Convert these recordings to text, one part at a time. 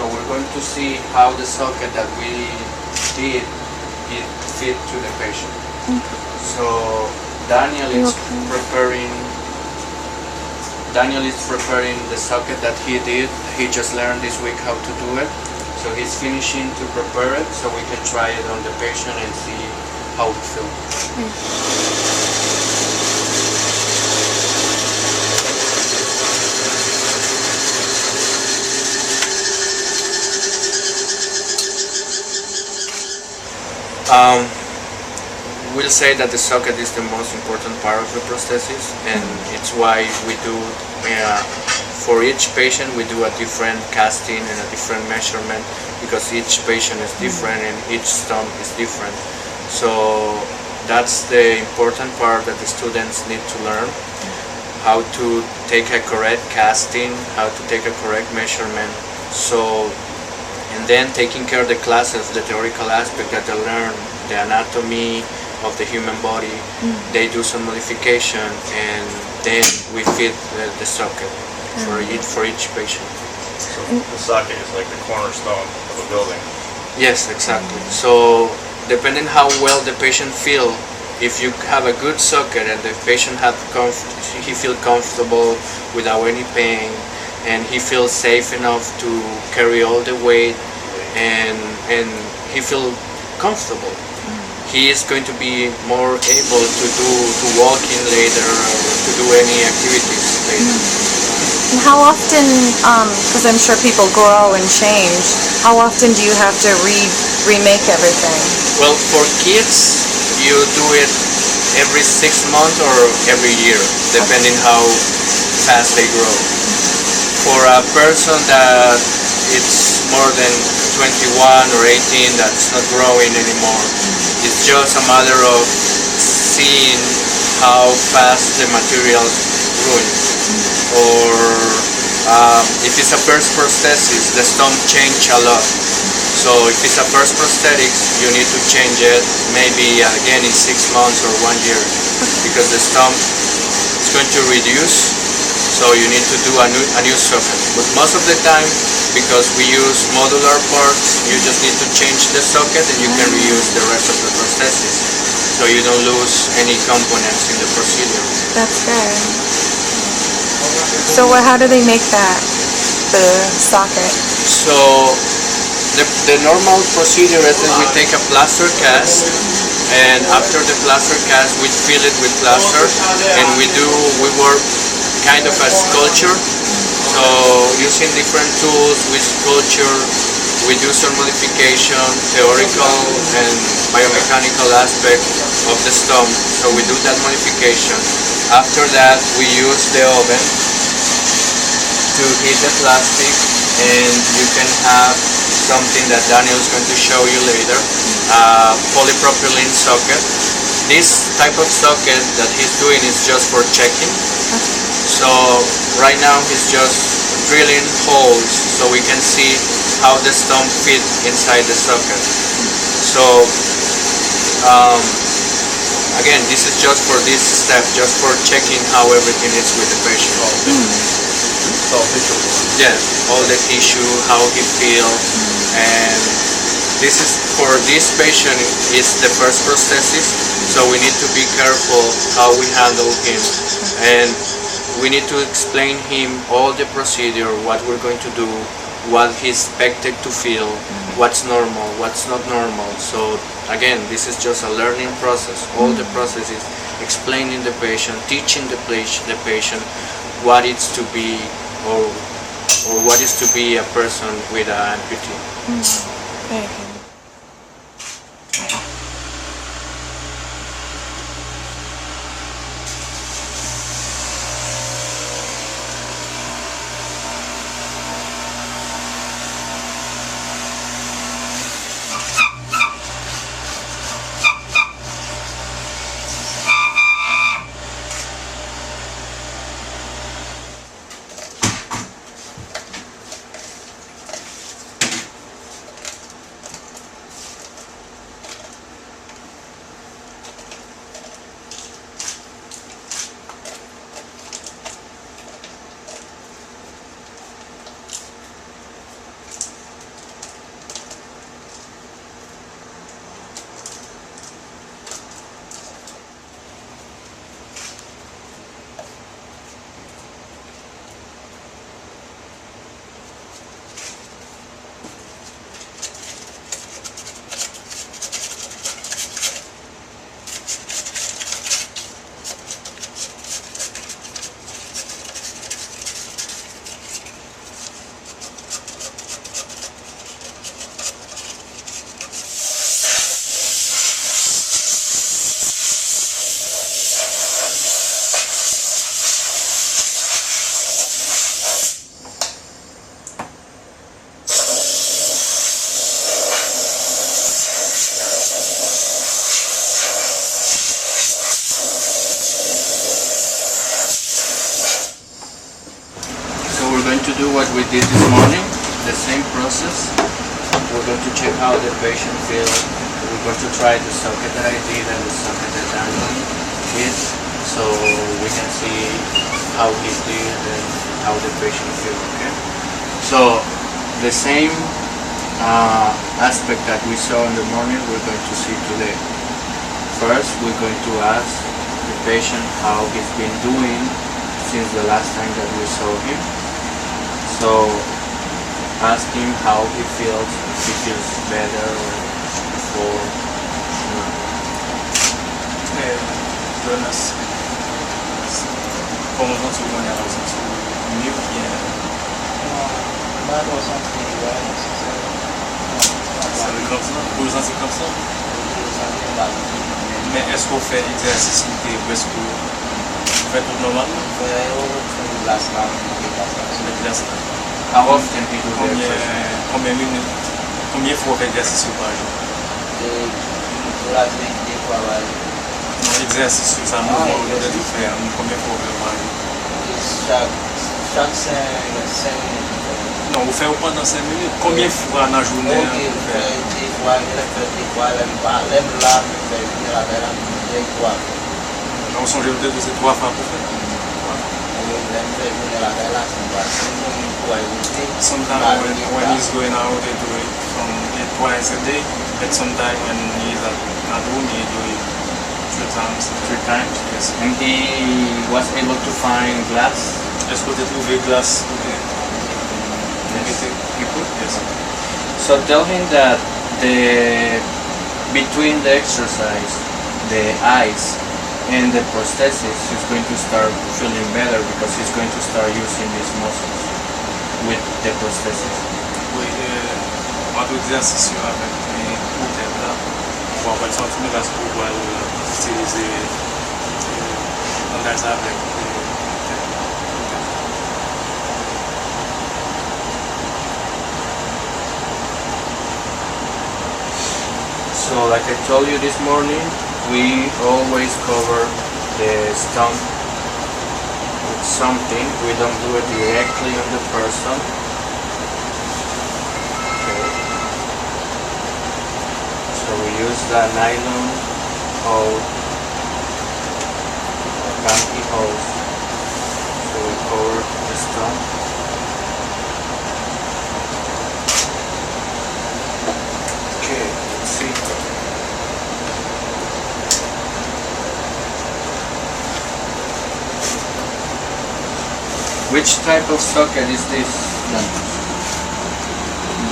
So we're going to see how the socket that we did it fit to the patient. So Daniel is preparing the socket that he did. He just learned this week how to do it. So he's finishing to prepare it so we can try it on the patient and see how it feels. We'll say that the socket is the most important part of the prosthesis, and it's why we do, for each patient we do a different casting and a different measurement, because each patient is different and each stump is different. So that's the important part that the students need to learn, how to take a correct casting, how to take a correct measurement. So, and then taking care of the classes, the theoretical aspect that they learn, the anatomy of the human body, they do some modification, and then we fit the socket for each patient. So the socket is like the cornerstone of a building. Yes, exactly. So depending how well the patient feel, if you have a good socket and the patient he feel comfortable without any pain, and he feels safe enough to carry all the weight, and he feel comfortable, he is going to be more able to walk in later or to do any activities later. And how often, because I'm sure people grow and change, how often do you have to remake everything? Well, for kids, you do it every 6 months or every year, depending how fast they grow. For a person that it's more than 21 or 18 that's not growing anymore, it's just a matter of seeing how fast the materials ruin. Or if it's a first prosthesis, the stump change a lot. So if it's a first prosthetics, you need to change it maybe again in 6 months or 1 year, because the stump is going to reduce. So you need to do a new socket. But most of the time, because we use modular parts, you just need to change the socket and you can reuse the rest of the prosthesis. So you don't lose any components in the procedure. That's good. So how do they make that, the socket? So the normal procedure is that we take a plaster cast, and after the plaster cast we fill it with plaster, and we work kind of a sculpture. So using different tools with sculpture, we do some modification, theoretical and biomechanical aspect of the stump. So we do that modification. After that, we use the oven to heat the plastic, and you can have something that Daniel is going to show you later, polypropylene socket. This type of socket that he's doing is just for checking. So right now he's just drilling holes so we can see how the stump fit inside the socket. So again, this is just for this step, just for checking how everything is with the patient. Yeah, all the tissue, how he feels, and this is for this patient is the first prosthesis, so we need to be careful how we handle him, and we need to explain him all the procedure, what we're going to do, what he's expected to feel, what's normal, what's not normal. So again, this is just a learning process. All the process is explaining the patient, teaching the patient what it's to be, or what is to be a person with an amputee. Very good. did this morning, the same process. We're going to check how the patient feels. We're going to try the socket that I did and the socket that Daniel did, so we can see how he did and how the patient feels. Okay. So the same aspect that we saw in the morning, we're going to see today. First, we're going to ask the patient how he's been doing since the last time that we saw him. So ask him how he feels, if he feels better or Jonas, como não sou bom, ela sou mil que pour les comme ça. Mais est-ce qu'on fait exercice qui est presque fait tout normalement? how often he do the exercise? Combien minutes? Combien fois on fait exercice par jour? Non, exercice, ça nous va de faire. Combien fois on fait par jour? Chaque 5 minutes. Non, vous faites pendant 5 minutes. Combien de fois dans la journée? On songe peut-être c'est 3 fois pour faire. Sometimes when he's going out, they do it from twice a day. But sometimes when he's at home, he do it 3 times. 3 times? Yes. And he was able to find glass? Est-ce que tu trouves glace? Yes. He could? Yes. So tell him that between the exercise, the eyes and the prosthesis, he's going to start feeling better because he's going to start using these muscles with the prosthesis. Oui, on doit exercice avec les prothèses là, pour avoir le sentiment parce qu'on doit utiliser langage avec So like I told you this morning, we always cover the stump with something. We don't do it directly on the person. Okay. So we use the nylon hose, or panty hose. So we cover the stump. Okay, let's see. Which type of socket is this?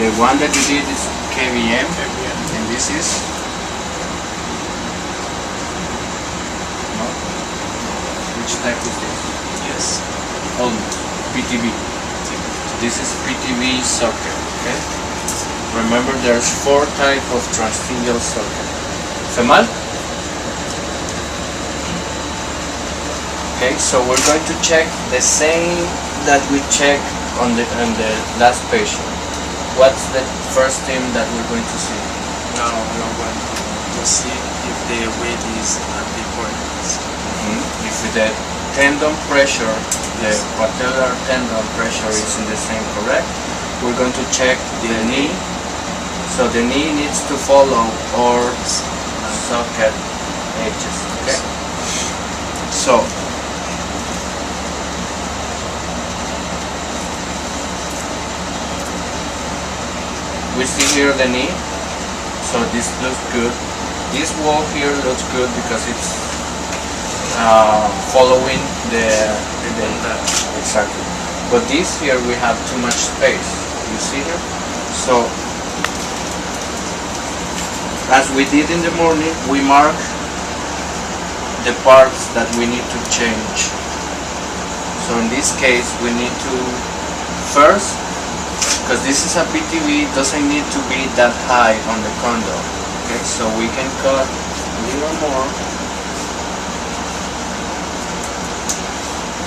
The one that you did is KVM, and this is? No? Which type is this? yes. Almost. PTV. This is PTV socket, okay? Remember there's 4 types of transtingual socket. Femal? Okay, so we're going to check the same that we checked on the last patient. What's the first thing that we're going to see? Now we are going to see if the weight is at the coordinates. If the tendon pressure, the patellar tendon pressure is in the same, correct? We're going to check the knee. So the knee needs to follow our socket edges, okay? So we see here the knee, so this looks good. This wall here looks good because it's following the exactly. But this here we have too much space. You see here? So as we did in the morning, we mark the parts that we need to change. So in this case, we need to first, because this is a PTV, it doesn't need to be that high on the condom. Okay, so we can cut a little more,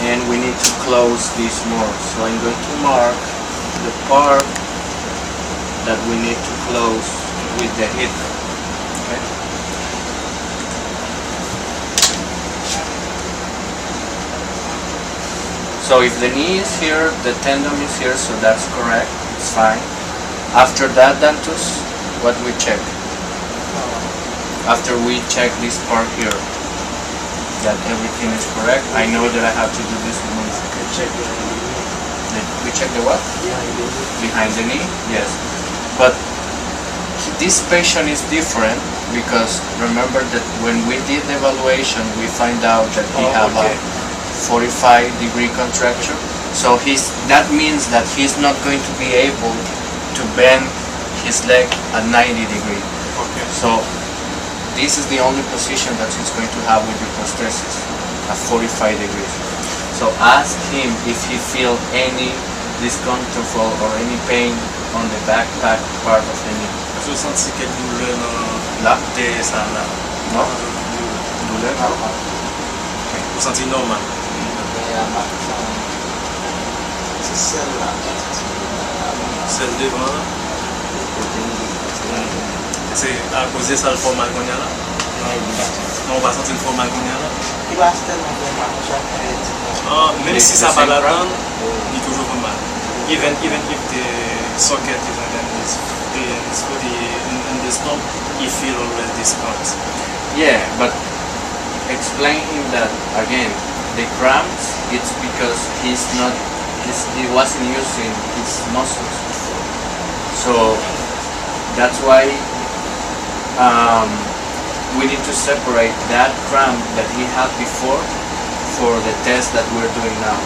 and we need to close this more. So I'm going to mark the part that we need to close with the heater. Okay. So So if the knee is here, the tendon is here, so that's correct, it's fine. After that, Dantus, what we check? After we check this part here, that everything is correct, I know that I have to do this modification. We check the what? Behind the knee? Yes. But this patient is different because remember that when we did the evaluation, we find out that he have a 45-degree contracture. So that means that he's not going to be able to bend his leg at 90 degrees. Okay. So this is the only position that he's going to have with the prosthesis, at 45 degrees. So ask him if he feels any discomfort or any pain on the back part of the knee. Vous sentez quelle douleur Là? dans ça là? Non? Douleur? Vous sentez normal? C'est celle-là. Celle devant là? C'est à cause de ça le format qu'on a là? Non, on va sentir le format qu'on a là? Il va se tellement faire mal, chaque fois. Même si ça va l'attendre, il est toujours mal. Even if the socket is in the stomach, he feel always discomfort. Yeah, but explain him that again, the cramps, it's because he wasn't using his muscles before. So that's why we need to separate that cramp that he had before for the test that we're doing now.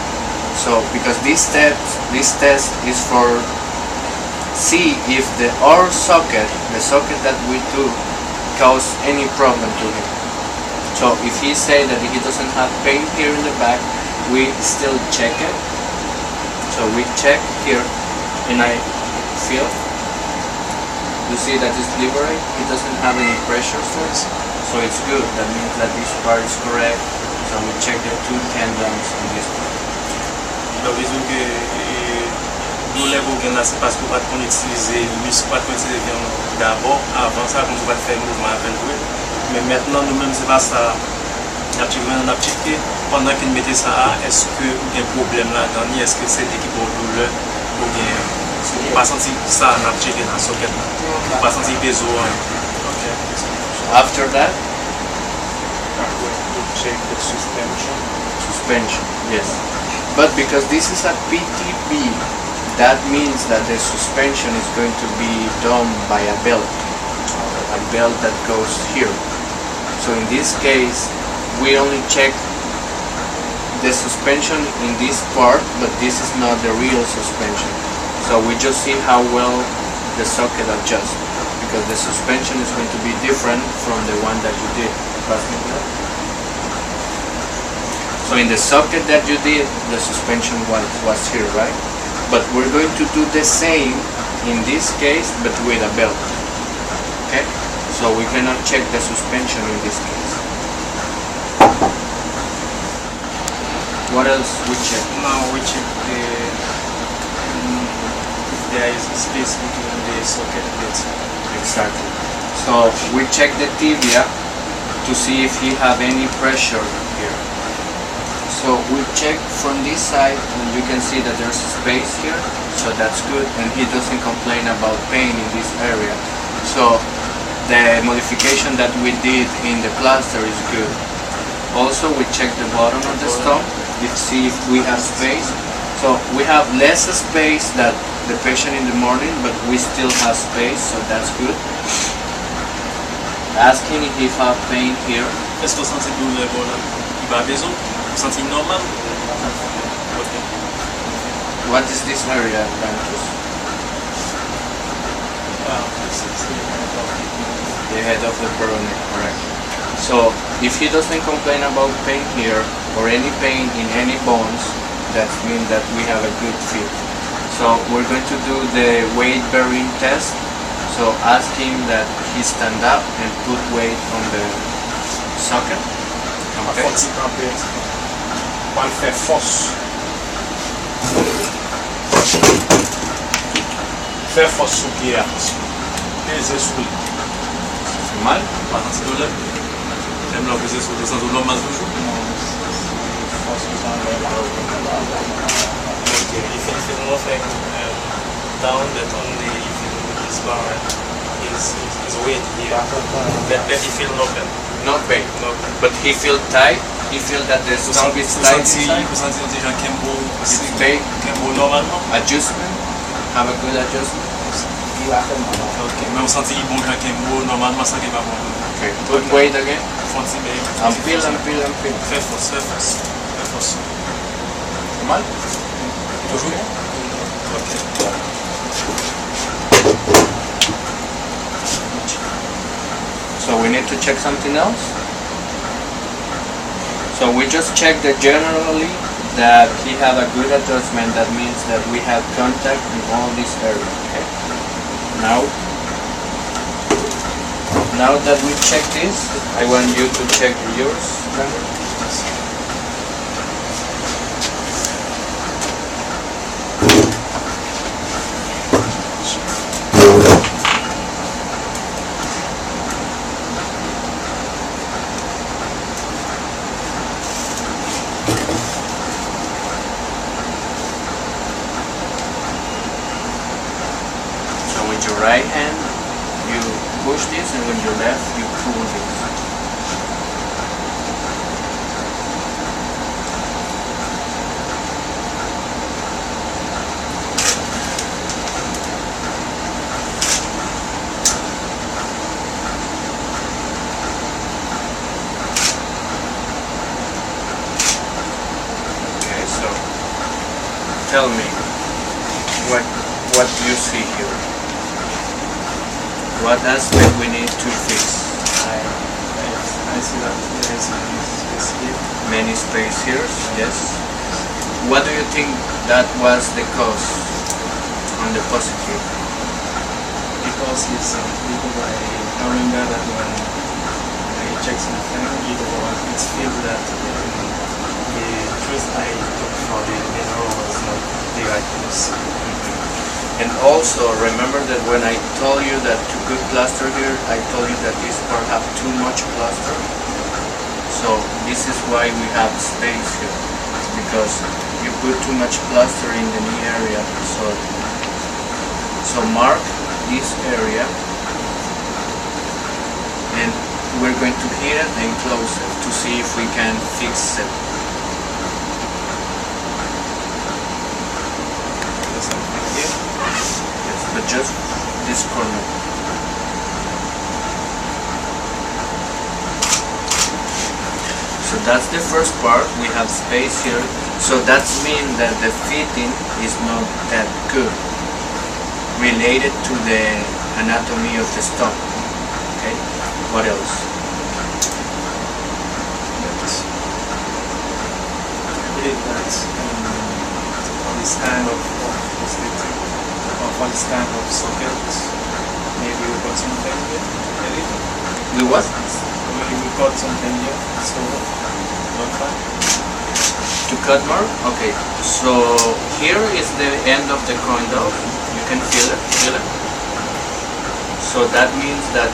So because this test is for see if our socket, the socket that we do, cause any problem to him. So if he say that he doesn't have pain here in the back, we still check it. So we check here, and I feel. You see that it's liberate. It doesn't have any pressure force, so it's good. That means that this part is correct. So we check the two tendons in this part. Donc, disons que nous les organes là, c'est parce qu'on va utiliser le muscle, pas utiliser d'abord, avant ça, qu'on va faire le mouvement avec lui. Mais maintenant, nous-mêmes, c'est pas ça. Naturellement, on a checké pendant qu'il mettait ça, est-ce qu'il y a un problème là-dedans, est-ce que c'est l'équipe de douleur, ou bien, on ne pas sentir ça, on a checké dans la socket là, on ne pas sentir des os. After that, Check the suspension. yes. But because this is a PTB, that means that the suspension is going to be done by a belt that goes here. So in this case, we only check the suspension in this part, but this is not the real suspension. So we just see how well the socket adjusts, because the suspension is going to be different from the one that you did. So in the socket that you did, the suspension was here, right? But we're going to do the same in this case, but with a belt. Okay? So we cannot check the suspension in this case. What else we check? Now we check if there is space between the socket and the Exactly. So we check the tibia to see if he have any pressure here. So we check from this side, and you can see that there's space here, so that's good, and he doesn't complain about pain in this area. So the modification that we did in the plaster is good. Also, we check the bottom of the stump to see if we have space. So we have less space than the patient in the morning, but we still have space, so that's good. Asking if he have pain here. Est-ce que vous sentez douleur là? Il va besoin? Vous sentez normal? Okay. What is this area, Dantus? The head of the peroneal, correct. So if he doesn't complain about pain here or any pain in any bones, that means that we have a good fit. So we're going to do the weight bearing test. So ask him that he stand up and put weight on the socket. Okay. On va faire force. Faire force sous pied. Peser sous lui. C'est mal? Pas sentir douleur? J'aime la peser sur le sens de l'homme toujours. force is on the loud. Okay, if you feel nothing down, that only if you move this bar is weight here. That you feel no pain. Not pain. No pain. But he feel tight. He feel that the stomach is tight inside. Vous sentez déjà Kembo It's pain. Kembo normalement? Adjustment. Have a good adjustment. Ok, mais vous sentez bon quand Kembo normalement ça qui va bon. Okay. Good weight again. Fonti bem. Feel. Fais force. Fais force. Mal? Toujours bon? Ok. So we need to check something else. So we just checked that generally that he have a good adjustment. That means that we have contact in all this area. Okay. Now that we check this, I want you to check yours. With your right hand, you push this, and with your left, you pull this. Okay, so tell me what you see here. What aspect we need to fix? I see that there is many space here. Many space here, yes. What do you think that was the cause on the positive? Because I remember that when I checked something, it feels that the first I took for the mineral was not the right place. And also remember that when I told you that to put plaster here, I told you that this part have too much plaster. So this is why we have space here, because you put too much plaster in the knee area. So mark this area, and we're going to hit it and close it to see if we can fix it. But just this corner. So that's the first part. We have space here. So that means that the fitting is not that good related to the anatomy of the stomach. Okay. What else? I believe that for this kind of prosthetic, or for this kind of socket, maybe we got something here. We what? Maybe we got something here, so not fine. To cut more? Okay. So here is the end of the condyle. You can feel it. So that means that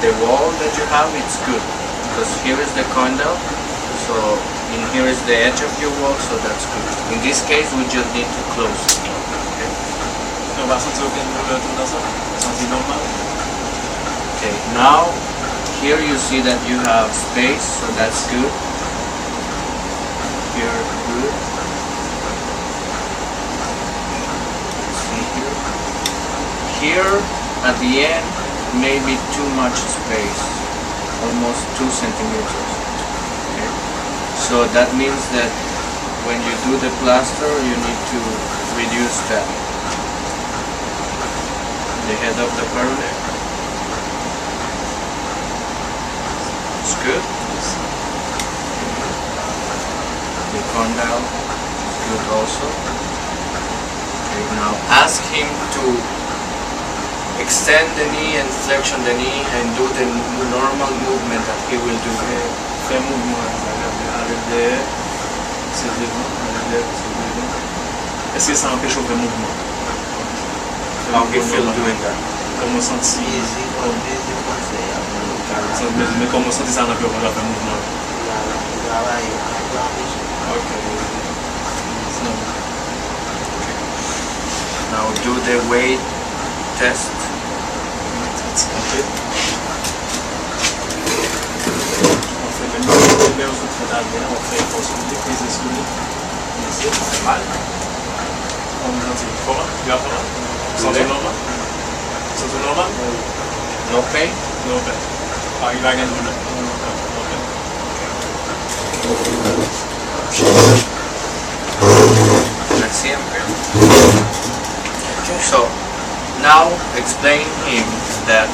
the wall that you have, it's good. Because here is the condyle. So in here is the edge of your wall, so that's good. In this case, we just need to close it. Okay. Okay, now here you see that you have space, so that's good. Here, good. See here. Here at the end, maybe too much space, almost 2 centimeters. Okay. So that means that when you do the plaster, you need to reduce that. The head of the peroneum. It's good. The condyle is good also. Okay, now ask him to extend the knee and flexion the knee and do the normal movement that he will do. Fais mouvement, avec des... c'est devant. Est-ce que ça empêche le mouvement? How he feel doing that? Comment sentir? Mais comment sentir ça dans le mouvement? Okay. It's not. Now do the weight test. Okay. On fait le numéro de traitement, on fait une pause soulier, prise de soulier. Ici, ça fait mal. On nous dit comment? Tu as comment? Santé normal? Santé normal? No pain? No pain. Ah, il va gagner douleur. Merci un peu. So now explain him that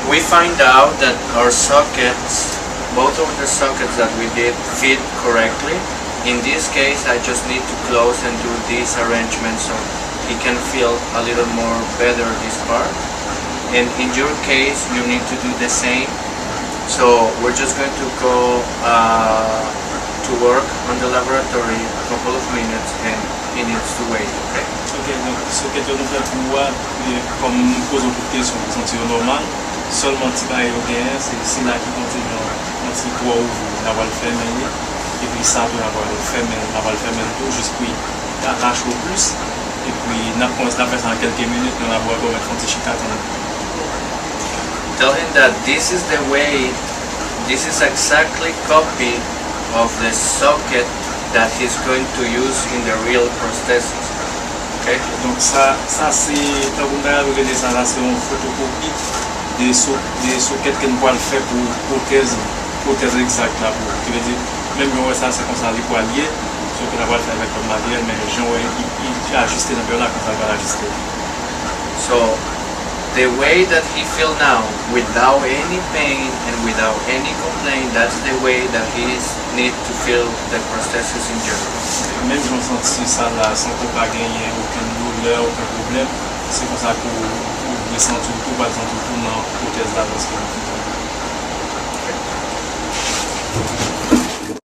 we find out that our sockets, both of the sockets that we did, fit correctly. In this case, I just need to close and do this arrangement so he can feel a little more better this part. And in your case, you need to do the same. So we're just going to go to work on the laboratory a couple of minutes and he needs to wait, okay? Ok, donc ce que tu as fait pour moi, comme pose beaucoup de questions pour sentir normal, seulement si tu as gagné, c'est là qui continue un petit poids où on va le faire, et puis ça, on va le faire, tout, jusqu'à arracher au plus, et puis on va faire ça en quelques minutes, on va voir comment on fait un petit. Tell him that this is the way, this is exactly copy of the socket that he's going to use in the real prosthesis. Okay? Donc ça c'est un bagage de ça, c'est une photocopie des sockets que nous pouvons faire pour prothèse exacte là pour. Qui veut dire même quand ça c'est comme ça les poiliers, ce que nous va faire avec le matériel, mais les gens il ajuster un peu là comme ça va ajuster. So the way that he feels now, without any pain and without any complaint, that's the way that he needs to feel the prosthesis in general. Même si on sent ça là, sans qu'on pas gagner aucune douleur, aucun problème, c'est comme ça qu'on ressent tout, on va le sentir tout dans la prothèse là parce que